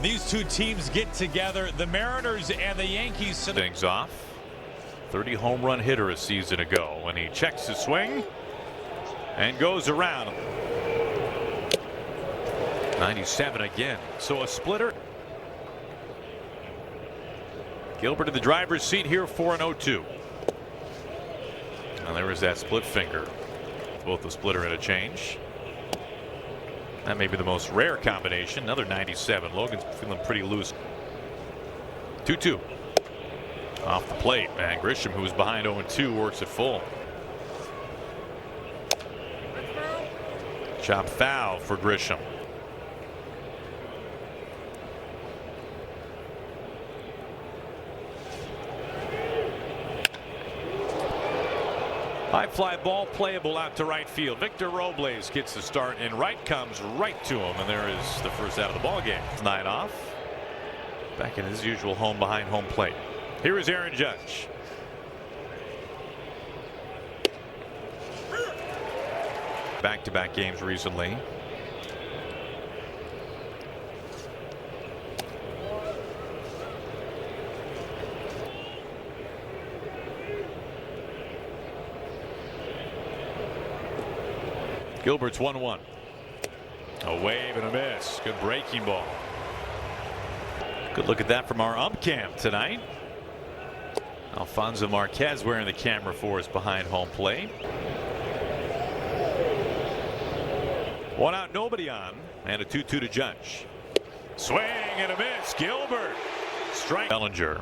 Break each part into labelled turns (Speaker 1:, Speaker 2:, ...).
Speaker 1: these two teams get together, the Mariners and the Yankees.
Speaker 2: Things off. 30 home run hitter a season ago, and he checks his swing and goes around. 97 again, so a splitter. Gilbert in the driver's seat here for an 0-2. And there is that split finger. Both a splitter and a change. That may be the most rare combination. Another 97. Logan's feeling pretty loose. 2-2. Off the plate, and Grisham, who was behind 0-2, works it full. Chop foul for Grisham. High fly ball playable out to right field. Victor Robles gets the start, and right comes right to him, and there is the first out of the ball game. 9 off. Back in his usual home behind home plate. Here is Aaron Judge. Back-to-back games recently. Gilbert's 1-1. A wave and a miss. Good breaking ball. Good look at that from our ump cam tonight. Alfonso Marquez wearing the camera for us behind home plate. 1 out, nobody on, and a 2-2 to Judge. Swing and a miss. Gilbert. Strike. Bellinger.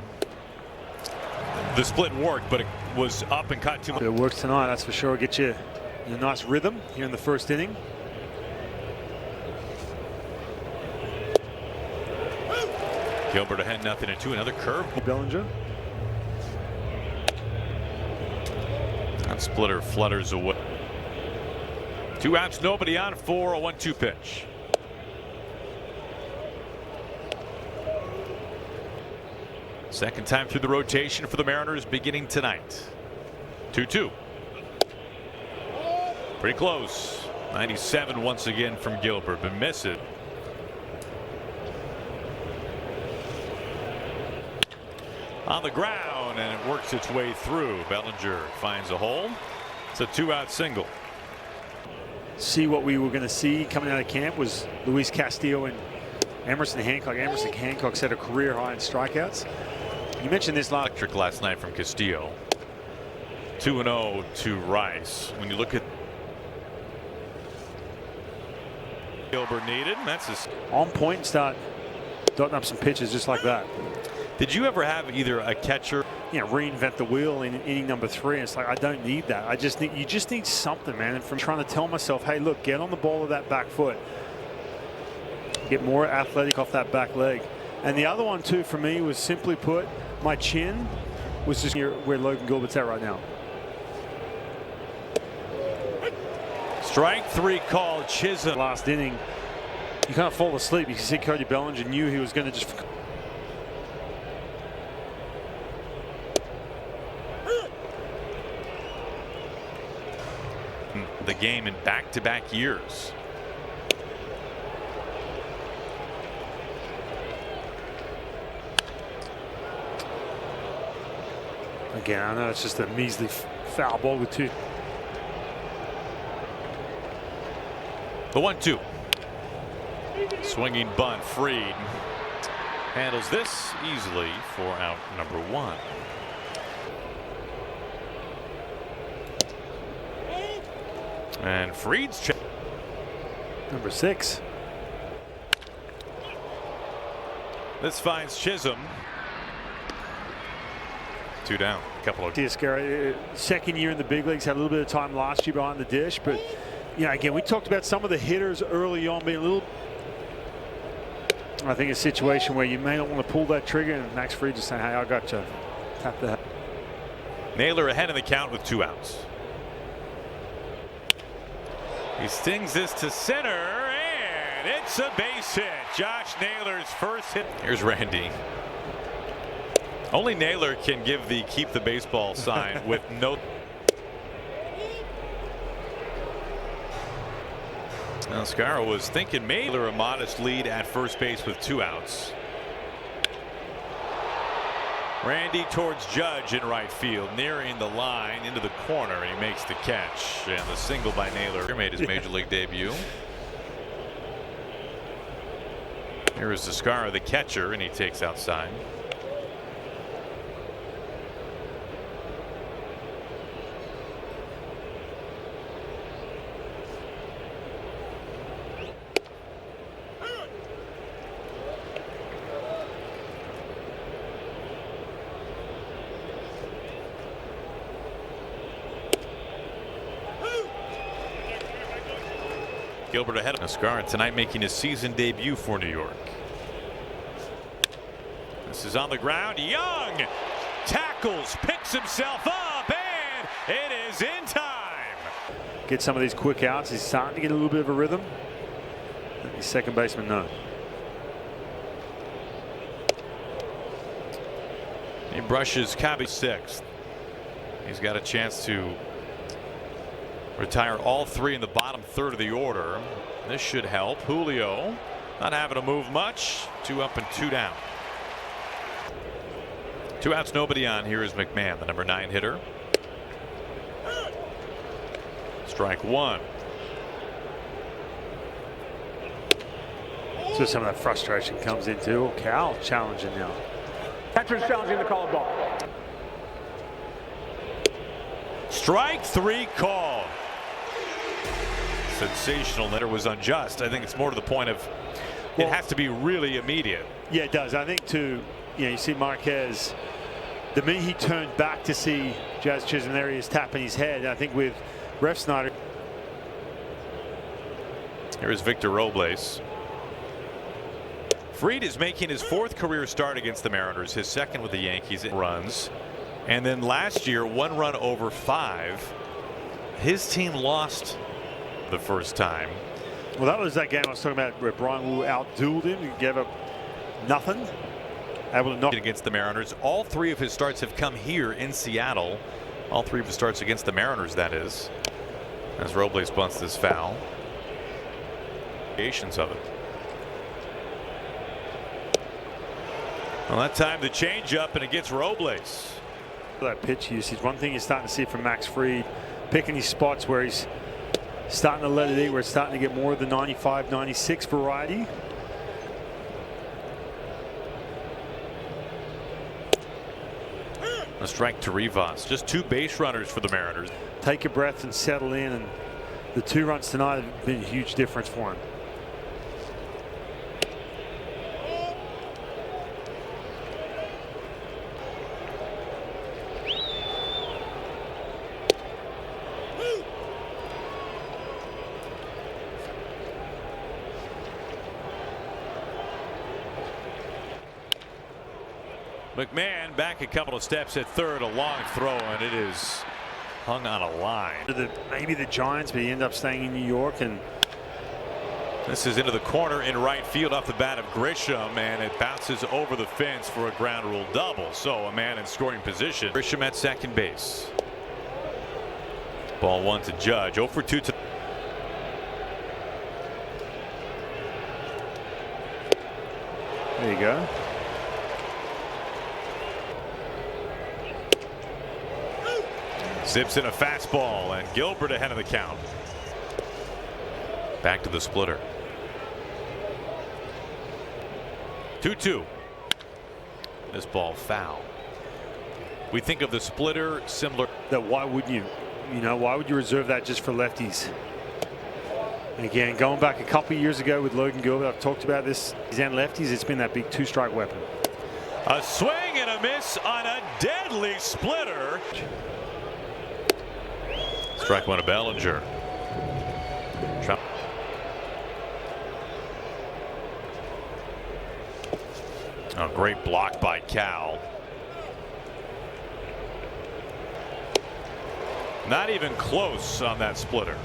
Speaker 2: The split worked, but it was up and caught too much.
Speaker 3: It works tonight, that's for sure. Get you in a nice rhythm here in the first inning.
Speaker 2: Gilbert ahead 0-2. Another curve.
Speaker 3: Bellinger.
Speaker 2: That splitter flutters away. 2 outs, nobody on for a 1-2 pitch. Second time through the rotation for the Mariners beginning tonight. 2-2. Pretty close. 97 once again from Gilbert, but miss it. On the ground, and it works its way through. Bellinger finds a hole. It's a 2-out single.
Speaker 3: See, what we were going to see coming out of camp was Luis Castillo and Emerson Hancock. Emerson Hancock set a career high in strikeouts. You mentioned this
Speaker 2: electric last night from Castillo. 2-0 to Rice. When you look at Gilbert needed, and that's his
Speaker 3: on point and start dotting up some pitches just like that.
Speaker 2: Did you ever have either a catcher,
Speaker 3: reinvent the wheel in inning number 3? And it's like, I don't need that. You just need something, man. And from trying to tell myself, hey, look, get on the ball of that back foot, get more athletic off that back leg. And the other one too, for me, was simply put, my chin was just where Logan Gilbert's at right now.
Speaker 2: Strike 3 called. Chisholm.
Speaker 3: Last inning, you kind of fall asleep. You can see Cody Bellinger knew he was going to just.
Speaker 2: The game in back-to-back years.
Speaker 3: Again, I know it's just a measly foul ball with 2.
Speaker 2: The 1-2. Swinging bunt. Fried handles this easily for out number 1. And Fried's check.
Speaker 3: Number 6.
Speaker 2: This finds Chisholm. 2 down. A couple of.
Speaker 3: Diascara, second year in the big leagues, had a little bit of time last year behind the dish, but again, we talked about some of the hitters early on being a little. I think a situation where you may not want to pull that trigger, and Max Fried just saying, "Hey, I got you." Tap the head.
Speaker 2: Naylor ahead in the count with 2 outs. He stings this to center, and it's a base hit. Josh Naylor's first hit. Here's Randy. Only Naylor can give the keep the baseball sign with no. Now Scarrow was thinking maybe a modest lead at first base with 2 outs. Randy towards Judge in right field, nearing the line into the corner, and he makes the catch. And the single by Naylor made his major league debut. Here is Scarrow, the catcher, and he takes outside. Gilbert ahead of Nascar tonight, making his season debut for New York. This is on the ground. Young tackles, picks himself up, and it is in time.
Speaker 3: Get some of these quick outs. He's starting to get a little bit of a rhythm. His second baseman, no.
Speaker 2: He brushes Cabby 6th. He's got a chance to retire all 3 in the bottom third of the order. This should help. Julio not having to move much. 2 up and 2 down. 2 outs, nobody on. Here is McMahon, the number 9 hitter. Strike 1.
Speaker 3: So some of that frustration comes into Cal challenging now.
Speaker 4: Catcher's challenging the call of ball.
Speaker 2: Strike 3 call. Sensational. Letter was unjust. I think it's more to the point of it has to be really immediate.
Speaker 3: Yeah, it does. I think too. You see Marquez, the minute he turned back to see Jazz Chisholm, there he is tapping his head. I think with Ref Snyder.
Speaker 2: Here is Victor Robles. Fried is making his 4th career start against the Mariners, his 2nd with the Yankees. Runs, and then last year 1 run over 5. His team lost the first time.
Speaker 3: Well, that was that game I was talking about where Brian Wu outdueled him and gave up nothing. Able to knock
Speaker 2: against the Mariners. All 3 of his starts have come here in Seattle. All 3 of his starts against the Mariners, that is. As Robles bunts this foul. Variations of it. Well, that time the changeup, and it gets Robles.
Speaker 3: That pitch usage. One thing you're starting to see from Max Fried, picking his spots where he's starting to let it eat, where it's starting to get more of the 95, 96 variety.
Speaker 2: A strike to Rivas. Just 2 base runners for the Mariners.
Speaker 3: Take a breath and settle in, and the 2 runs tonight have been a huge difference for him.
Speaker 2: McMahon back a couple of steps at third, a long throw, and it is hung on a line.
Speaker 3: Maybe the Giants, but he ended up staying in New York, and
Speaker 2: this is into the corner in right field off the bat of Grisham, and it bounces over the fence for a ground rule double. So a man in scoring position. Grisham at second base. Ball 1 to Judge. 0 for 2 to.
Speaker 3: There you go.
Speaker 2: Zips in a fastball, and Gilbert ahead of the count. Back to the splitter. 2-2. This ball foul. We think of the splitter similar.
Speaker 3: That why wouldn't you? Why would you reserve that just for lefties? And again, going back a couple of years ago with Logan Gilbert, I've talked about this. And lefties, it's been that big 2-strike weapon.
Speaker 2: A swing and a miss on a deadly splitter. Strike 1 to Bellinger. A great block by Cal. Not even close on that splitter.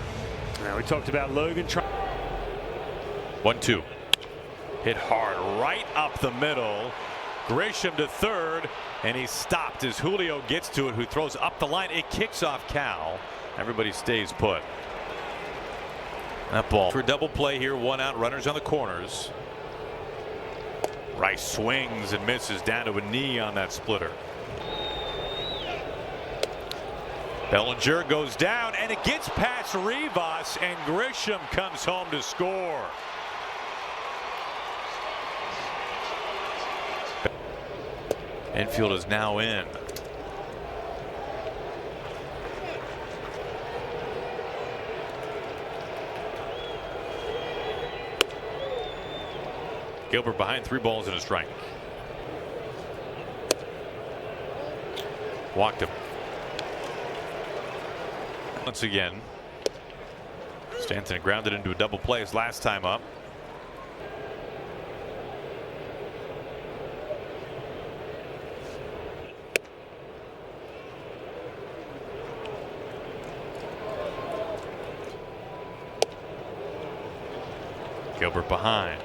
Speaker 3: Now we talked about Logan.
Speaker 2: 1-2. Hit hard right up the middle. Grisham to third, and he's stopped as Julio gets to it, who throws up the line. It kicks off Cal. Everybody stays put. That ball for a double play here. 1 out, runners on the corners. Rice swings and misses down to a knee on that splitter. Bellinger goes down, and it gets past Rivas, and Grisham comes home to score. Infield is now in. Gilbert behind, 3 balls and a strike. Walked him. Once again, Stanton grounded into a double play his last time up. Gilbert behind.